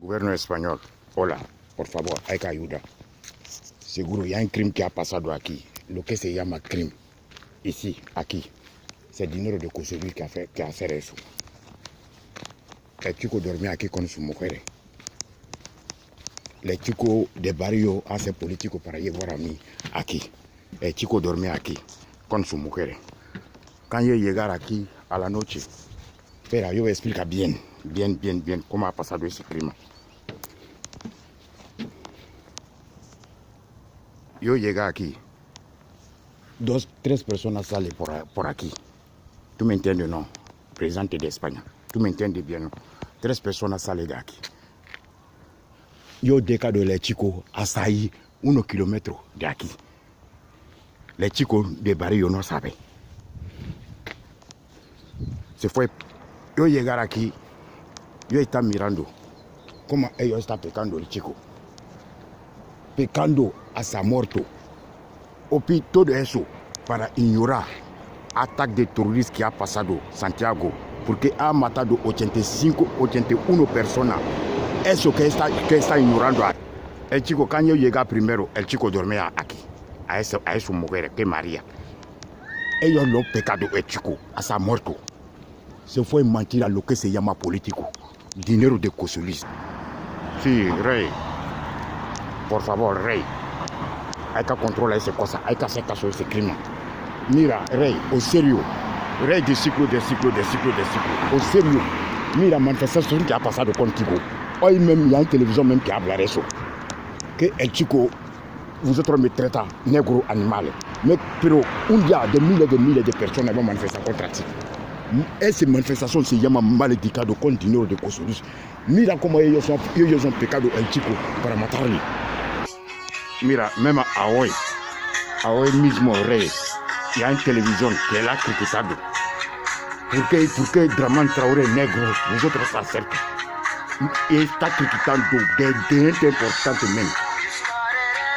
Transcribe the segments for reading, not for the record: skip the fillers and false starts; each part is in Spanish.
Gobierno español, hola, por favor, hay que ayudar. Seguro, hay un crimen que ha pasado aquí, lo que se llama crimen. Ici, aquí, c'est dinero de Kosovo que hace eso. El chico dormía aquí con su mujer. El chico de barrio hace político para llevar a mí aquí. El chico dormía aquí con su mujer. Cuando yo llegar aquí a la noche, espera, yo voy a explicar bien cómo ha pasado ese crimen. Yo llegué aquí, 2, 3 personas salen por aquí. ¿Tú me entiendes o no? Presidente de España. ¿Tú me entiendes bien no? 3 personas salen de aquí. Yo decado el chico hasta ahí, 1 kilómetro de aquí. El chico de barrio no sabe. Se fue. Yo llegar aquí, yo estaba mirando cómo ellos están pecando el chico. Pecando hasta muerto. Y todo eso para ignorar ataque de terroristas que ha pasado Santiago, porque ha matado 85, 81 personas. Eso que está ignorando. El chico, cuando yo llegué primero, el chico dormía aquí, a su mujer, que María. Ellos lo han pecado el chico hasta muerto. Se fue mentir a lo que se llama político. Dinero de Kosovo. Sí, rey. Por favor, rey. Hay que controlar esa cosa. Hay que hacer caso a ese crimen. Mira, rey, en serio. Rey de ciclo. En serio. Mira, manifestación que ha pasado contigo. Hoy même, il y a une télévision même qui habla de eso. Que el chico, vosotros me trata negro animal. Pero un día de miles de personas vont manifestar contra ti. Esa manifestación se llama maledicado con dinero de Kosovo. Mira cómo ellos han pecado el chico para matarle. Mira, même a hoy mismo, rey, il y a une télévision que la ha criticado. ¿Por qué Dramane Traoré negro, vosotros está cerca? Está criticando de gente importantemente.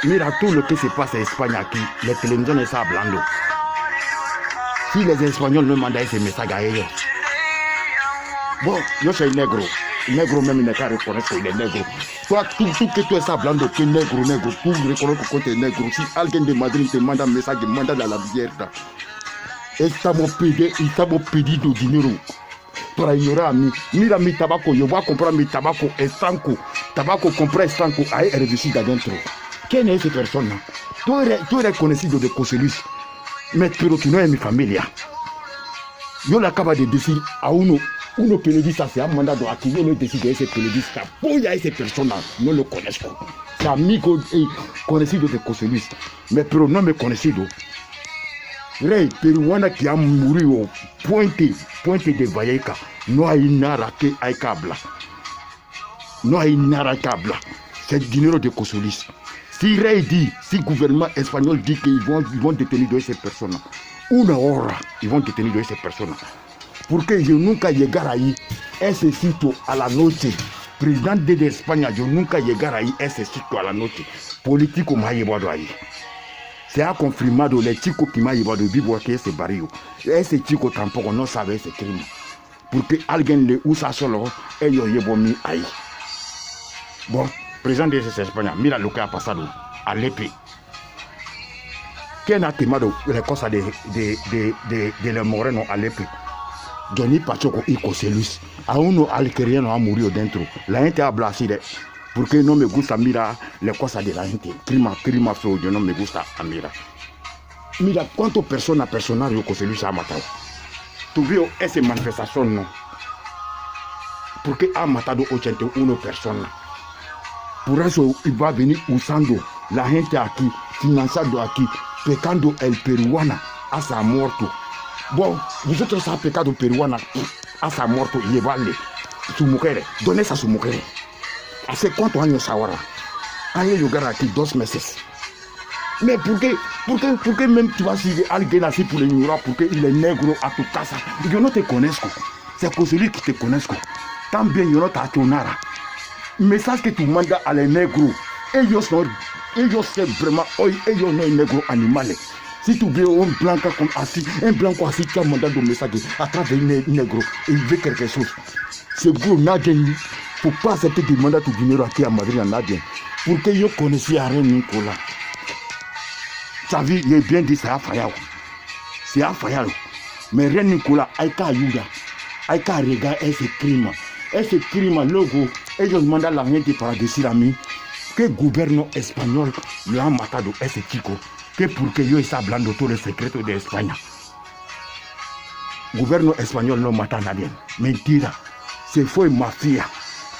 Mira todo lo que se pasa en España aquí, la televisión está hablando. Si los españoles no mandan ese mensaje a ellos. Bon, yo soy negro. Negro même ne carre reconnaître qu'il est negro. Toi, tout que tu estás hablando que negro, tú reconoces que tu es negro. Si alguien de Madrid te manda un mensaje, manda a la mierda. Estamos pidiendo dinero para ignorar a mí. Mira mi tabaco, yo voy a comprar mi tabaco estanco. Tabaco compré estanco, ahí reducido adentro. ¿Quién es esa persona? Tú eres conocido de Kosovo, pero tú no eres mi familia. Yo le acabo de decir a uno periodista se ha mandado aquí, yo le decido a ese periodista, voy a esa persona, no lo conozco. Es amigo conocido de Kosovo, pero no me conocido. Rey peruana que ha murido, puente de Valleca, no hay nada que hay que hablar. No hay nada que hablar. C'est dinero de Kosovo. Si Rey dit, si le gouvernement espagnol dit qu'ils vont détenir de ces personnes, 1 hora, ils vont détenir de ces personnes. Porque yo nunca llegar ahí, ese sitio a la noche. Presidente de España, yo nunca llegar ahí, ese sitio a la noche. Político me ha llevado ahí. Se ha confirmado el chico que me ha llevado vivo aquí ese barrio. Ese chico tampoco no sabe ese crimen. Porque alguien le usa solo, ellos llevan mí ahí. Bon, presidente de España, mira lo que ha pasado a Lepe. ¿Quién ha quemado la cosa de los morenos a Lepe? Johnny Pacheco y José Luis. A uno algeriano ha murido dentro. La gente habla así de, porque no me gusta mirar las cosas de la gente. Crima feo, yo no me gusta mirar. Mira cuántas personas José Luis ha matado. Tú vio esa manifestación, ¿no? Porque ha matado 81 personas. Por eso va a venir usando la gente aquí, financiando aquí, pecando el peruano hasta muerto. Bon, vosotros ha pecado peruana hasta muerto y llevarle su mujer. ¿Dónde está su mujer? ¿Hace cuántos años ahora? Han llegado aquí 2 meses. Mais ¿por qué même tu vas seguir alguien así pour ignorar porque il est negro a tu casa? Yo no te conozco. C'est Kosovo que te conozco. También yo no te he hecho nada. Mensaje que tú mandas a los negros, ellos son vraiment, hoy ellos no son negros animales. Si tu ves un blanco así, tu as mandado un mensaje a travers un negro, il veut quelque chose. Seguro nadie Faut pas accepter de demander tout dinero aquí à Madrid en Adien. Pour que yo connaissi à Ren Nicolas. Ça veut il est bien dit ça à Fayao. C'est à Fayao. Mais Ren Nicolas, Aïka Ayuda. Aïka Rega, ese crime. Ese crime, logo, ellos mandan la gente para decir a mí que el gobierno español lo han matado ese chico. Que porque yo está hablando todo el secreto de España. Gobierno español no mata a nadie. Mentira. Se fue mafia.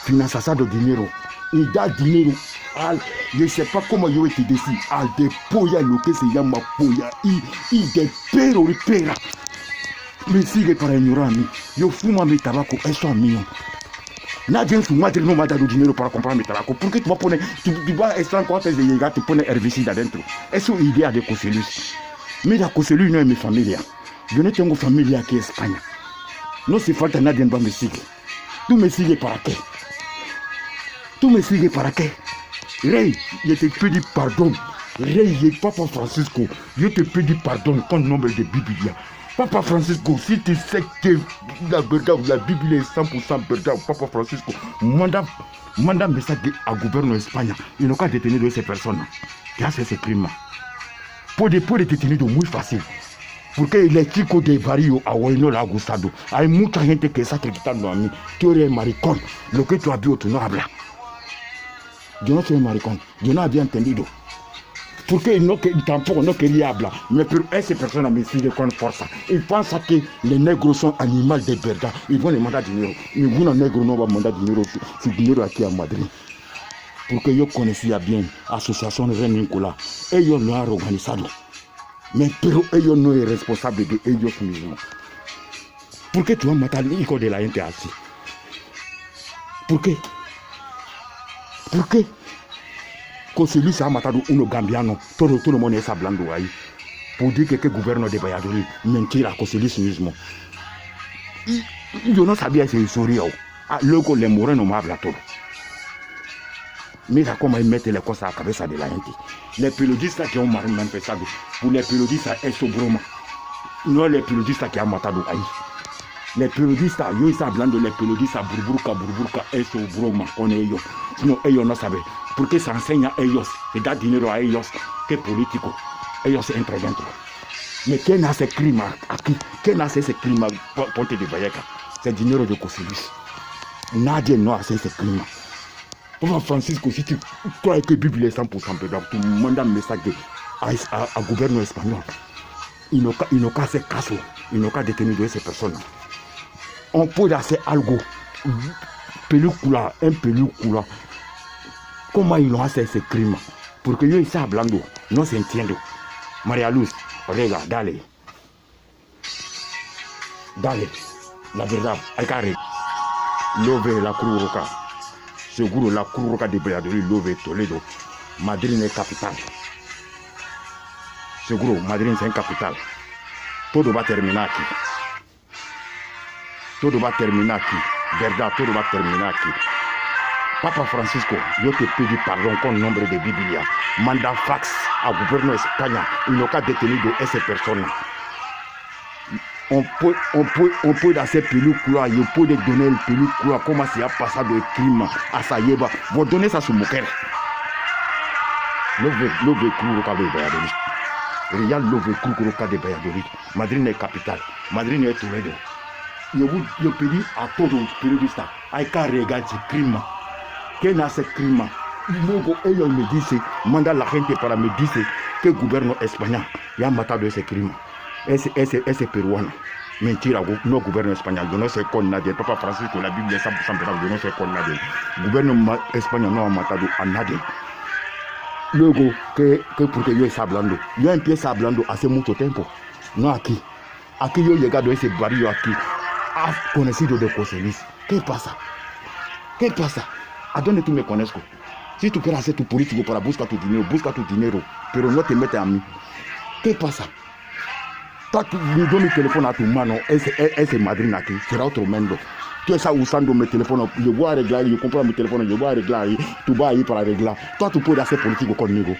Financiando dinero. Y da dinero al, je ne sais pas comment yo te decir, al de polla, lo que se llama polla. Y de pero y pera. Me sigue para ignorarme. Yo fumo mi tabaco, eso es mío. Nadie en su madre no me ha dado dinero para comprar mi tabaco. ¿Por qué tú vas a poner, tú vas a estar antes de llegar, te pones herbicida adentro? Eso es idea de Coselus. Mira, Coselus no es mi familia. Yo no tengo familia aquí en España. No se falta nadie en me sigue. ¿Tú me sigues para qué? ¿Tú me sigues para qué? Rey, je te pedi pardon. Rey, Papa Francisco, je te pedi pardon con nombre de Biblia. Papa Francisco, si tu sais que la verdad, la Bible est 100% verdad, Papa Francisco, manda un message al gobierno de España y no ha detenido a esa persona que hace ese crimen. Puede detenido muy fácil. Porque el chico de barrio a hoy no le ha gustado. Hay mucha gente que está criticando a mí. Tú eres maricón. Lo que tú has visto, tú no hablas. Yo no soy maricón. Yo no había entendido. Porque no, tampoco no quería hablar. Pero esa persona me sigue con fuerza. Y piensa que los negros son animales de verdad. Ils vont le mandar dinero. Ningún negro no va a mandar dinero, su dinero aquí a Madrid. Porque yo conocía bien Asociación Ren Nicolas. Ellos lo han organizado. Pero ellos no son responsables de ellos mismos. ¿Por qué tú vas a matar al hijo de la gente así? ¿Por qué? ¿Por qué? Coselus se ha matado uno gambiano. Todo el mundo está hablando ahí. Por decir que el gobierno de Valladolid mentira a Coselus mismo. Y yo no sabía esa historia. Luego le Moreno me habla todo. Mira cómo él mete las cosas a la cabeza de la gente. Les periodistas que han manifestado, pour les periodistas eso broma. No les periodistas que han matado ahí. Les periodistas, yo estoy hablando de los periodistas burburca, eso broma con ellos. No, ellos no saben. Porque se enseña a ellos, se da dinero a ellos, que político. Ellos entran dentro. Mais ¿quién hace clima aquí? ¿Quién hace ese clima Ponte de Valleca? C'est dinero de Coselus. Nadie no hace ese clima. Papa Francisco, si tu crois que la Bible est 100% verdad, tu mandas un message al gobierno español. Y no qu'à hacer caso, y no qu'à detenido a esa persona. On puede hacer algo, película, ¿cómo ellos no hacen ese crimen? Porque yo estoy hablando, no se entiende. María Luz, rega, dale, la verdad, hay que arreglar. Lo ve la Cruz Roja. Seguro la Cruz Roja de Valladolid, Love, Toledo, Madrid es capital. Seguro Madrid es capital. Todo va a terminar aquí. Verdad, todo va a terminar aquí. Papa Francisco, yo te pedí pardon con nombre de Biblia. Manda fax al gobierno de España y no ha detenido a esa persona. On peut hacer película, yo puedo donner el película cómo se ha pasado el crimen a Sayeba. Vos donez a su mujer. Lo ve Cruz Roja de Valladolid. Real lo ve Cruz Roja de Valladolid. Madrid es capital. Madrid es Toledo. Yo pedí a todos los periodistas, hay que arreglar ese crimen. ¿Quién hace crimen? Y luego ellos me dicen, manda a la gente para me decir que el gobierno español ya ha matado ese crimen. Ese peruano. Mentira, no gobierno español, yo no sé con nadie. Papa Francisco, la Biblia es 100% verdad, yo no sé con nadie. El gobierno español no ha matado a nadie. Luego, porque yo estoy hablando. Yo empiezo hablando hace mucho tiempo. No aquí. Aquí yo he llegado a ese barrio aquí. Has conocido de Coselus. ¿Qué pasa? ¿A dónde tú me conozco? Si tú quieres hacer tu político para buscar tu dinero, pero no te metes a mí. ¿Qué pasa? Toi, tu donnes mi teléfono a tu mano, ese Madrid aquí, será otro mundo. Tú estás usando mi teléfono, yo voy a arreglar, yo compro mi teléfono, yo voy a arreglar, y tú vas a ir para arreglar. Toi, tú puedes hacer político conmigo.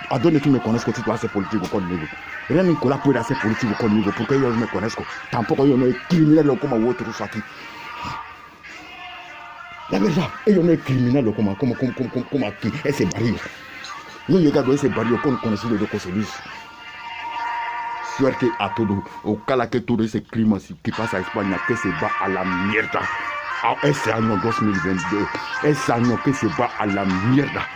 ¿A dónde tú me conozco si tú haces político conmigo? Ren Nicolas puede hacer político conmigo porque yo me conozco. Tampoco yo no soy criminal como otros aquí. La verdad, ellos no son criminales como aquí, ese barrio. No llegado a ese barrio con conocido de Kosovis. Suerte a todo, ojalá que todo ese crimen que pasa a España, que se va a la mierda. A ese año 2022, ese año que se va a la mierda.